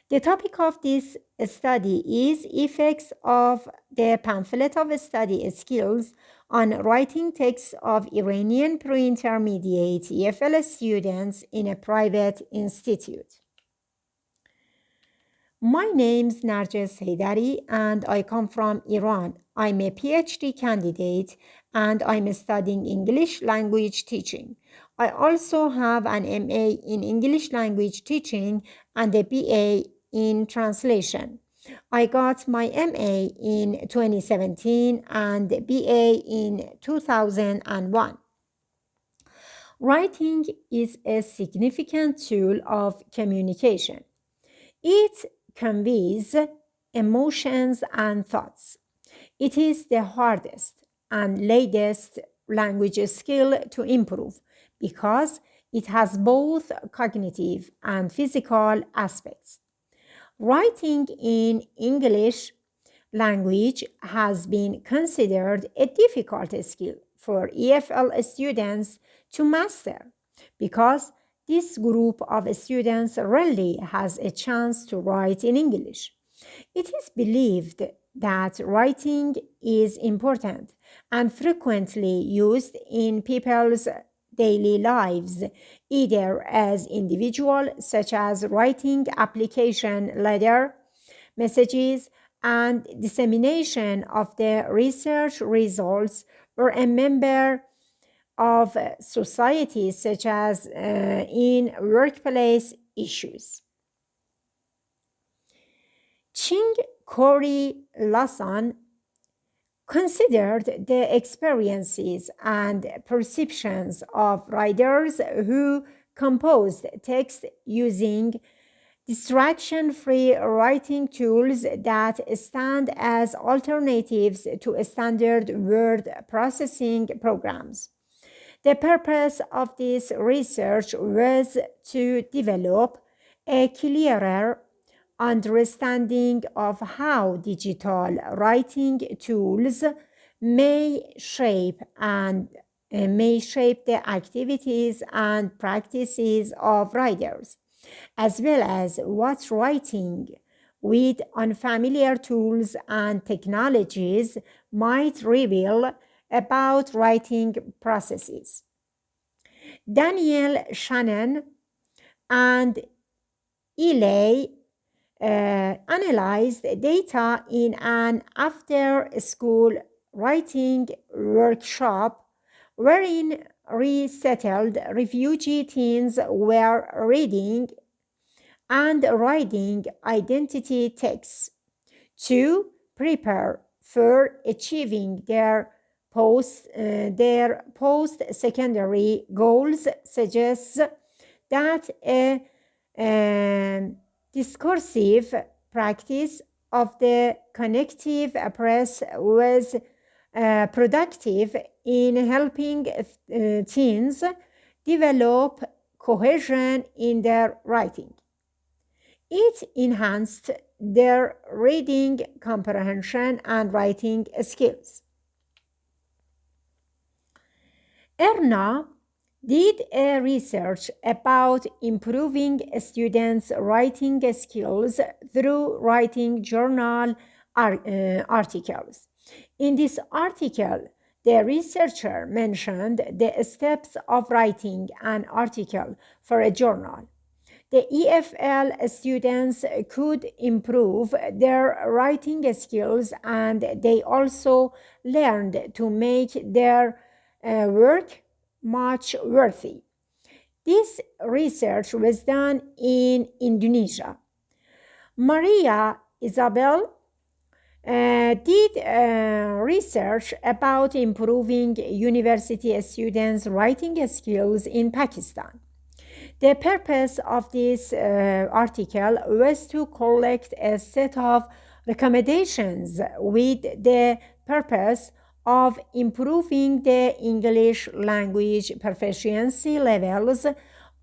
The topic of this study is effects of the pamphlet of study skills on writing texts of Iranian pre-intermediate EFL students in a private institute. My name's Narjes Heidari and I come from Iran. I'm a Ph.D. candidate and I'm studying English language teaching. I also have an MA in English language teaching and a BA in translation. I got my MA in 2017 and BA in 2001. Writing is a significant tool of communication. It conveys emotions and thoughts. It is the hardest and latest language skill to improve because it has both cognitive and physical aspects. Writing in English language has been considered a difficult skill for EFL students to master because this group of students rarely has a chance to write in English. It is believed that writing is important and frequently used in people's daily lives, either as individual, such as writing application letter, messages, and dissemination of the research results, or a member of society, such as in workplace issues. Ching Corey Lawson considered the experiences and perceptions of writers who composed text using distraction-free writing tools that stand as alternatives to standard word processing programs. The purpose of this research was to develop a clearer understanding of how digital writing tools may shape the activities and practices of writers, as well as what writing with unfamiliar tools and technologies might reveal about writing processes. Daniel Shannon and Ely analyzed data in an after-school writing workshop wherein resettled refugee teens were reading and writing identity texts to prepare for achieving their post-secondary goals. Suggests that a discursive practice of the connective press was productive in helping teens develop cohesion in their writing. It enhanced their reading comprehension and writing skills. Erna did a research about improving students' writing skills through writing journal articles. In this article, the researcher mentioned the steps of writing an article for a journal. The EFL students could improve their writing skills and they also learned to make their work much worthy. This research was done in Indonesia. Maria Isabel did research about improving university students' writing skills in Pakistan. The purpose of this article was to collect a set of recommendations with the purpose of improving the English language proficiency levels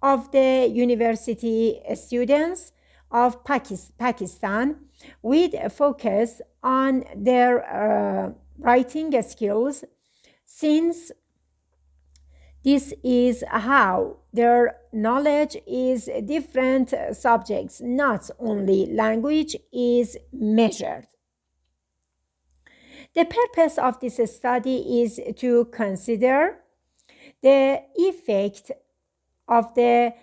of the university students of Pakistan with a focus on their writing skills, since This is how their knowledge is different subjects, not only language, is measured. The purpose of this study is to consider the effect of the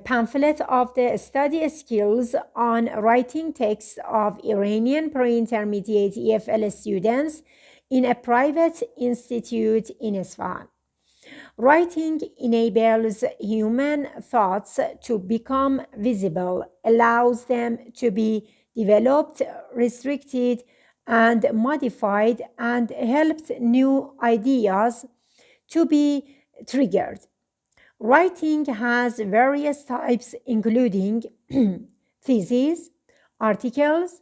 pamphlet of the study skills on writing text of Iranian pre-intermediate EFL students in a private institute in Isfahan. Writing enables human thoughts to become visible, allows them to be developed, restricted, and modified, and helps new ideas to be triggered. Writing has various types, including theses, articles,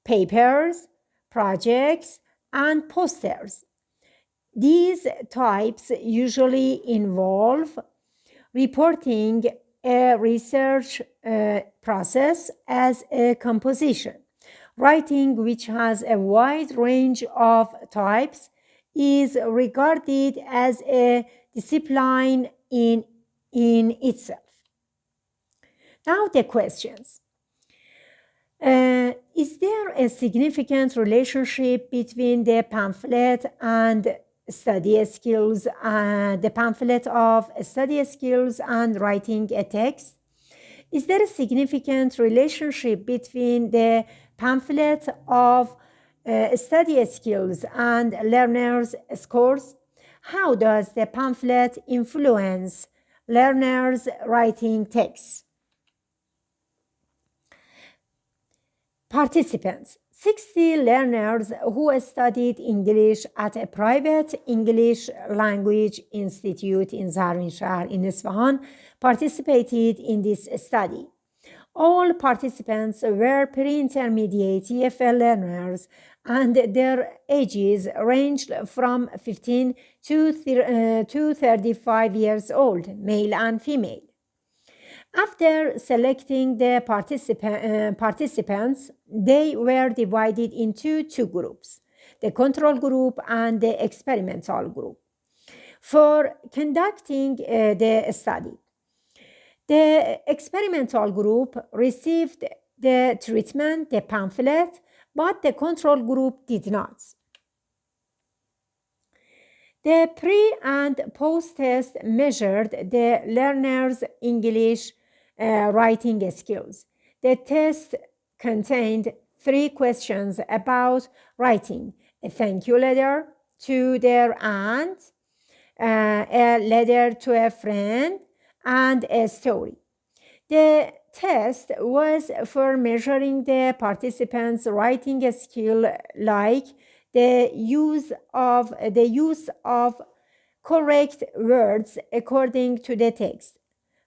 papers, projects, and posters. These types usually involve reporting a research process as a composition. Writing, which has a wide range of types, is regarded as a discipline in itself. Now, the questions. Is there a significant relationship between the pamphlet and study skills, the pamphlet of study skills and writing a text? Is there a significant relationship between the pamphlet of study skills and learners' scores? How does the pamphlet influence learners' writing texts? Participants: 60 learners who studied English at a private English language institute in Zarminshahr in Isfahan participated in this study. All participants were pre-intermediate EFL learners, and their ages ranged from 15 to 35 years old, male and female. After selecting the participants, they were divided into two groups, the control group and the experimental group, for conducting the study. The experimental group received the treatment, the pamphlet, but the control group did not. The pre- and post-test measured the learners' English writing skills. The test contained 3 questions about writing: a thank you letter to their aunt, a letter to a friend, and a story. The test was for measuring the participants' writing skill, like the use of correct words according to the text,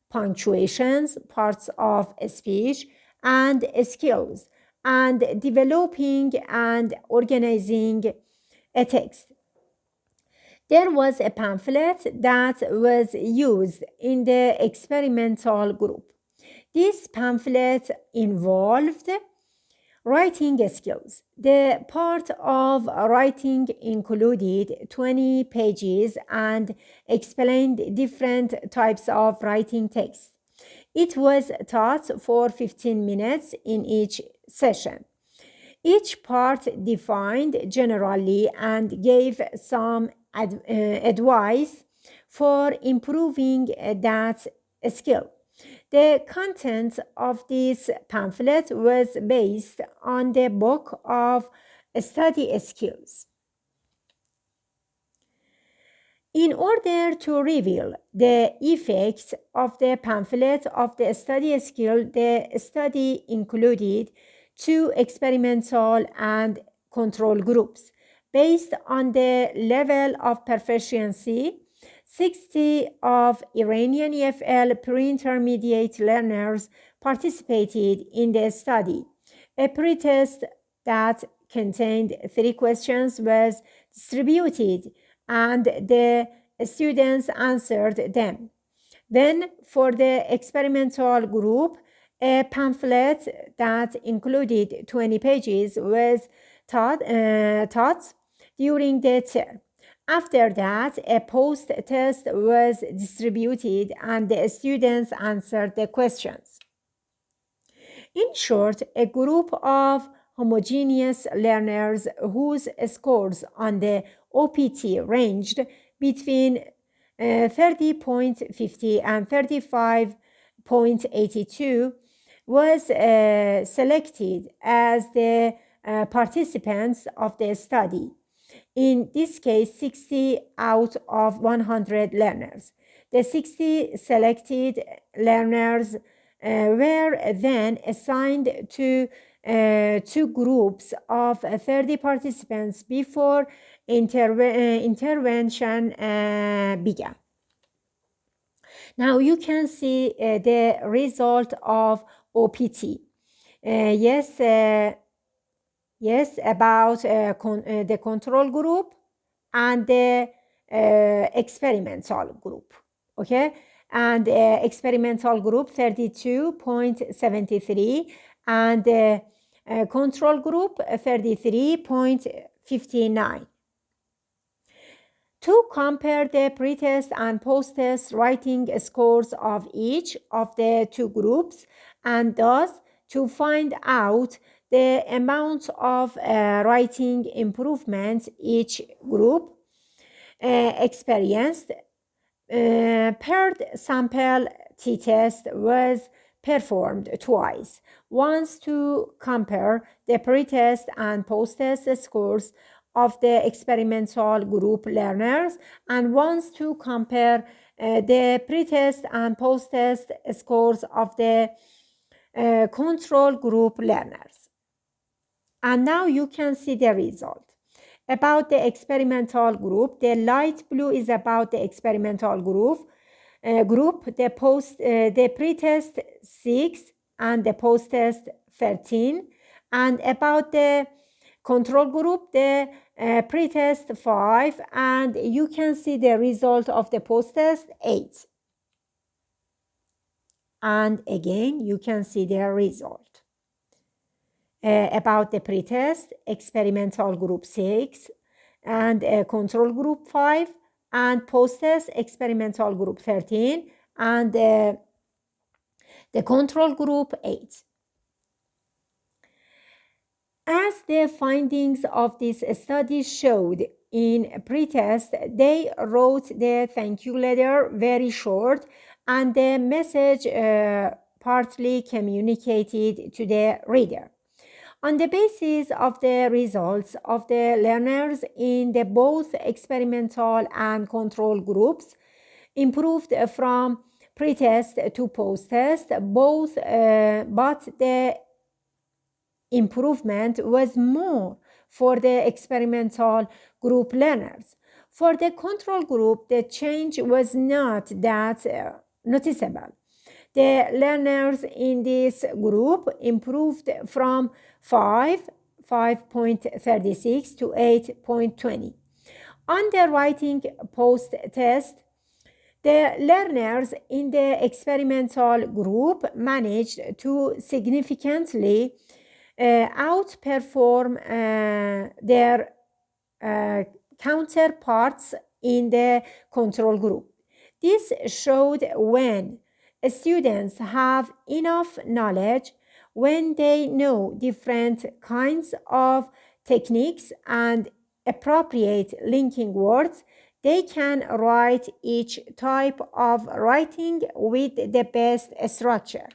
punctuations, parts of speech, and skills, and developing and organizing a text. There was a pamphlet that was used in the experimental group. This pamphlet involved writing skills. The part of writing included 20 pages and explained different types of writing text. It was taught for 15 minutes in each session. Each part defined generally and gave some advice for improving that skill. The content of this pamphlet was based on the book of study skills. In order to reveal the effects of the pamphlet of the study skill, the study included 2 experimental and control groups. Based on the level of proficiency, 60 of Iranian EFL pre-intermediate learners participated in the study. A pretest that contained 3 questions was distributed, and the students answered them. Then, for the experimental group, a pamphlet that included 20 pages was taught during the term. After that, a post-test was distributed and the students answered the questions. In short, a group of homogeneous learners whose scores on the OPT ranged between 30.50 and 35.82 was selected as the participants of the study. In this case, 60 out of 100 learners. The 60 selected learners were then assigned to two groups of 30 participants before intervention began. Now you can see the result of OPT. Yes, about the control group and the experimental group. Okay, and experimental group 32.73 and control group 33.59. To compare the pretest and post-test writing scores of each of the two groups and thus to find out the amount of writing improvements each group experienced, paired sample t-test was performed twice, once to compare the pretest and post-test scores of the experimental group learners and once to compare the pretest and post-test scores of the control group learners. And now you can see the result. About the experimental group, the light blue is about the experimental group, the pretest 6 and the post-test 13, and about the control group, the pretest 5, and you can see the result of the post-test 8. And again, you can see the result. About the pretest, experimental group 6 and control group 5 and post-test experimental group 13 and the control group 8. As the findings of this study showed, in pretest, they wrote the thank you letter very short and the message partly communicated to the reader. On the basis of the results of the learners in the both experimental and control groups improved from pretest to post-test, but the improvement was more for the experimental group learners. For the control group, the change was not that noticeable. The learners in this group improved from 5.36 to 8.20. On the writing post-test, the learners in the experimental group managed to significantly outperform their counterparts in the control group. This showed when students have enough knowledge, when they know different kinds of techniques and appropriate linking words, they can write each type of writing with the best structure.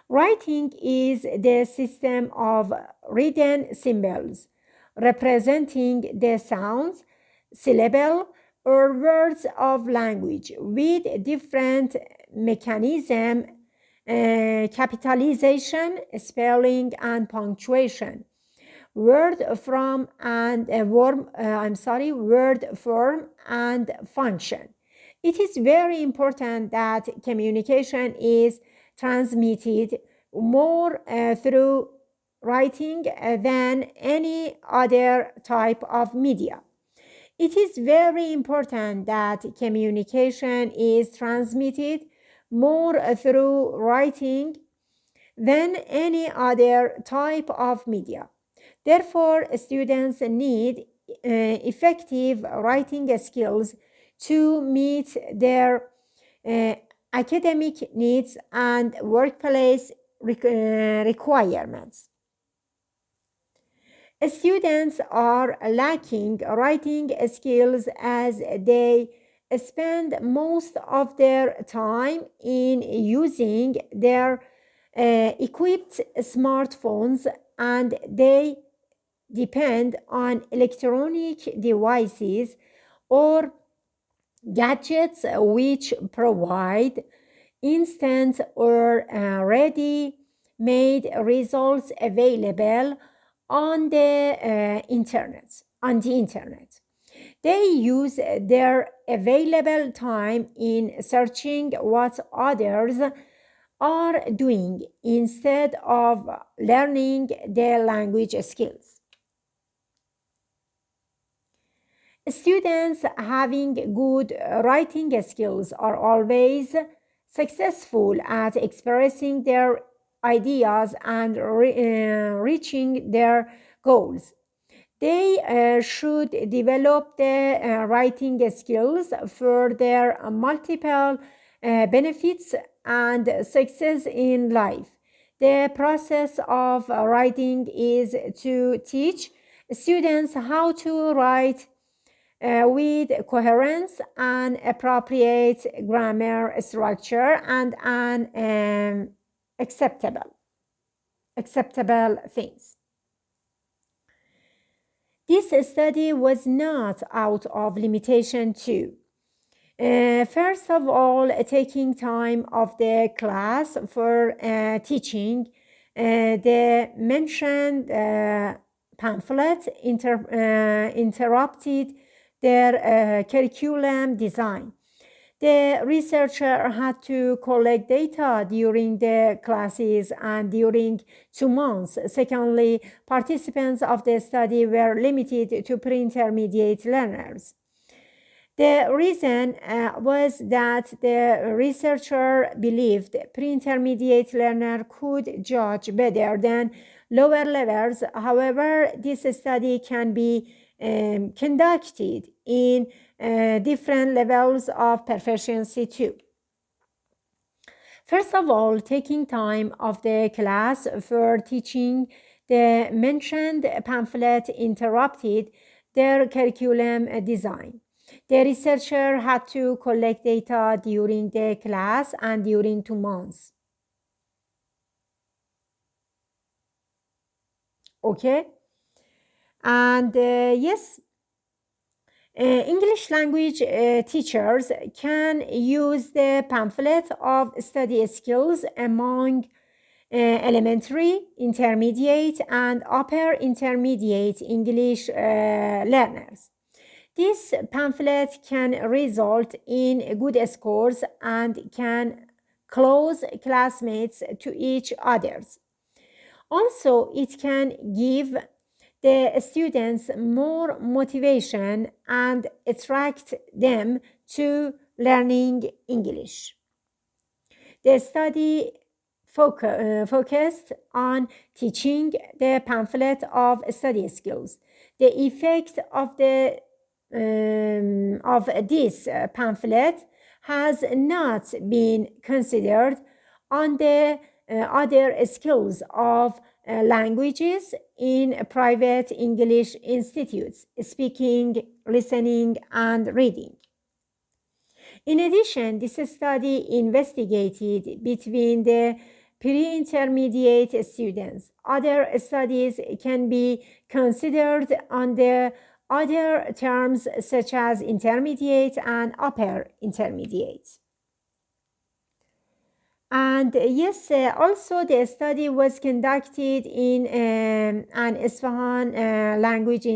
Writing is the system of written symbols representing the sounds, syllable, or words of language with different mechanism, capitalization, spelling, and punctuation, word form and function. It is very important that communication is transmitted more through writing than any other type of media. It is very important that communication is transmitted more through writing than any other type of media. Therefore, students need effective writing skills to meet their academic needs and workplace requirements. Students are lacking writing skills as they spend most of their time in using their equipped smartphones, and they depend on electronic devices or gadgets which provide instant or ready made results available on the internet. They use their available time in searching what others are doing instead of learning their language skills. Students having good writing skills are always successful at expressing their ideas and reaching their goals. They should develop the writing skills for their multiple benefits and success in life. The process of writing is to teach students how to write with coherence and appropriate grammar structure and an acceptable things. This study was not out of limitation too. First of all, taking time of the class for teaching the mentioned pamphlet interrupted their curriculum design. The researcher had to collect data during the classes and during 2 months. Secondly, participants of the study were limited to pre-intermediate learners. The reason was that the researcher believed pre-intermediate learner could judge better than lower levels. However, this study can be conducted in different levels of proficiency too. First of all, taking time of the class for teaching the mentioned pamphlet interrupted their curriculum design. The researcher had to collect data during the class and during 2 months. Okay? And yes, English language teachers can use the pamphlet of study skills among elementary, intermediate, and upper intermediate English learners. This pamphlet can result in good scores and can close classmates to each others. Also, it can give the students more motivation and attract them to learning English. The study focused on teaching the pamphlet of study skills. The effect of this pamphlet has not been considered on the other skills of languages in private English institutes, speaking, listening, and reading. In addition, this study investigated between the pre-intermediate students. Other studies can be considered on the other terms such as intermediate and upper intermediate. And yes, also the study was conducted in an Isfahan language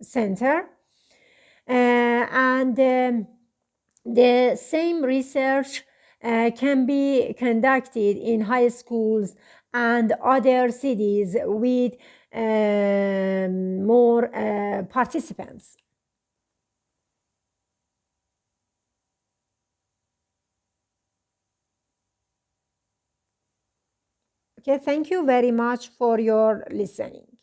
center. And the same research can be conducted in high schools and other cities with more participants. Okay, thank you very much for your listening.